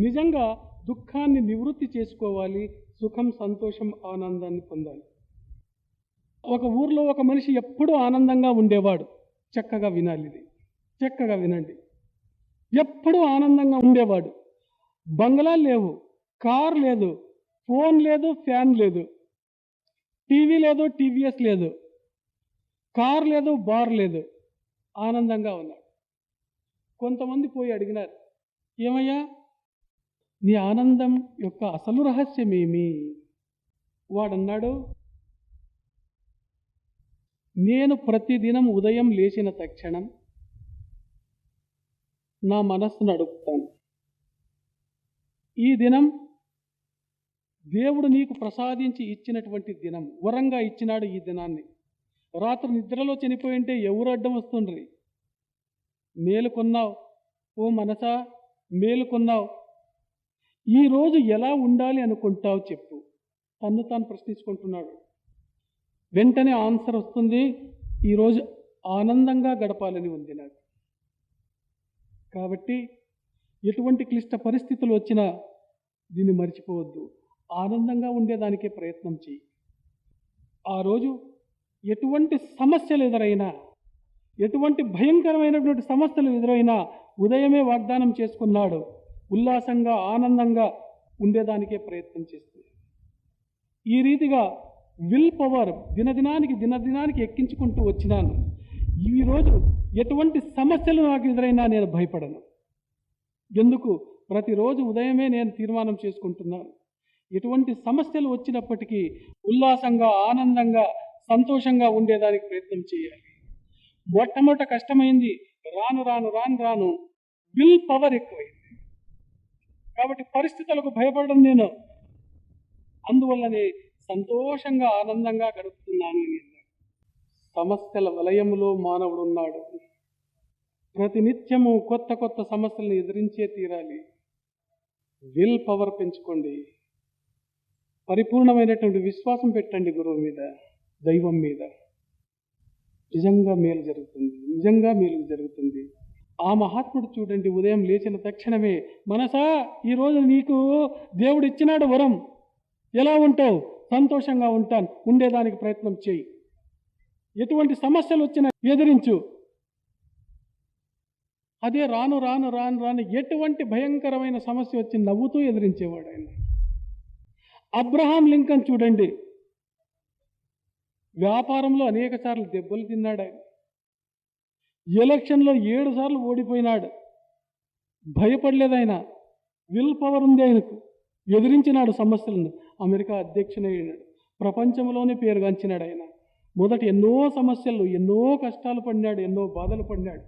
నిజంగా దుఃఖాన్ని నివృత్తి చేసుకోవాలి, సుఖం, సంతోషం, ఆనందాన్ని పొందాలి. ఒక ఊర్లో ఒక మనిషి ఎప్పుడూ ఆనందంగా ఉండేవాడు. చక్కగా వినాలి ఇది, చక్కగా వినండి. ఎప్పుడూ ఆనందంగా ఉండేవాడు. బంగ్లాలు లేవు, కార్ లేదు, ఫోన్ లేదు, ఫ్యాన్ లేదు, టీవీ లేదు, టీవీఎస్ లేదు, కార్ లేదు, బార్ లేదు, ఆనందంగా ఉన్నాడు. కొంతమంది పోయి అడిగినారు, ఏమయ్యా నీ ఆనందం యొక్క అసలు రహస్యమేమి? వాడన్నాడు, నేను ప్రతిదినం ఉదయం లేచిన తక్షణం నా మనస్సును అడుగుతాను, ఈ దినం దేవుడు నీకు ప్రసాదించి ఇచ్చినటువంటి దినం, వరంగా ఇచ్చినాడు ఈ దినాన్ని. రాత్రి నిద్రలో చనిపోయింటే ఎవరు అడ్డం వస్తుండ్రి? మేలుకొన్నావు ఓ మనసా, మేలుకొన్నావు, ఈరోజు ఎలా ఉండాలి అనుకుంటావు చెప్పు. తన్ను తాను ప్రశ్నించుకుంటున్నాడు. వెంటనే ఆన్సర్ వస్తుంది, ఈరోజు ఆనందంగా గడపాలని ఉంది నాకు. కాబట్టి ఎటువంటి క్లిష్ట పరిస్థితులు వచ్చినా దీన్ని మర్చిపోవద్దు, ఆనందంగా ఉండేదానికే ప్రయత్నం చేయి. ఆ రోజు ఎటువంటి సమస్యలు ఎదురైనా, ఎటువంటి భయంకరమైనటువంటి సమస్యలు ఎదురైనా ఉదయమే వాగ్దానం చేసుకున్నాడు, ఉల్లాసంగా ఆనందంగా ఉండేదానికే ప్రయత్నం చేస్తుంది. ఈ రీతిగా విల్ పవర్ దినదినానికి ఎక్కించుకుంటూ వచ్చినాను. ఈరోజు ఎటువంటి సమస్యలు నాకు ఎదురైనా నేను భయపడను. ఎందుకు? ప్రతిరోజు ఉదయమే నేను తీర్మానం చేసుకుంటున్నాను, ఎటువంటి సమస్యలు వచ్చినప్పటికీ ఉల్లాసంగా ఆనందంగా సంతోషంగా ఉండేదానికి ప్రయత్నం చేయాలి. మొట్టమొదట కష్టమైంది, రాను రాను రాను రాను విల్ పవర్ ఎక్కువైంది. కాబట్టి పరిస్థితులకు భయపడడం నేను, అందువల్లనే సంతోషంగా ఆనందంగా గడుపుతున్నాను. సమస్యల వలయంలో మానవుడు ఉన్నాడు. ప్రతినిత్యము కొత్త కొత్త సమస్యలను ఎదిరించే తీరాలి. విల్ పవర్ పెంచుకోండి, పరిపూర్ణమైనటువంటి విశ్వాసం పెట్టండి గురువు మీద, దైవం మీద. నిజంగా మేలు జరుగుతుంది, నిజంగా మేలు జరుగుతుంది. ఆ మహాత్ముడు చూడండి, ఉదయం లేచిన తక్షణమే, మనసా ఈరోజు నీకు దేవుడు ఇచ్చినాడు వరం, ఎలా ఉంటావు? సంతోషంగా ఉంటాను, ఉండేదానికి ప్రయత్నం చేయి. ఎటువంటి సమస్యలు వచ్చినా ఎదిరించు. అదే రాను రాను రాను రాను ఎటువంటి భయంకరమైన సమస్య వచ్చి నవ్వుతూ ఎదిరించేవాడు ఆయన. అబ్రహాం లింకన్ చూడండి, వ్యాపారంలో అనేక సార్లు దెబ్బలు తిన్నాడు ఆయన. ఎలక్షన్లో 7 సార్లు ఓడిపోయినాడు, భయపడలేదు ఆయన. విల్ పవర్ ఉంది ఆయనకు, ఎదిరించినాడు సమస్యలను. అమెరికా అధ్యక్షుడైనాడు, ప్రపంచంలోనే పేరుగాంచినాడు ఆయన. మొదట ఎన్నో సమస్యలు, ఎన్నో కష్టాలు పడినాడు, ఎన్నో బాధలు పడినాడు.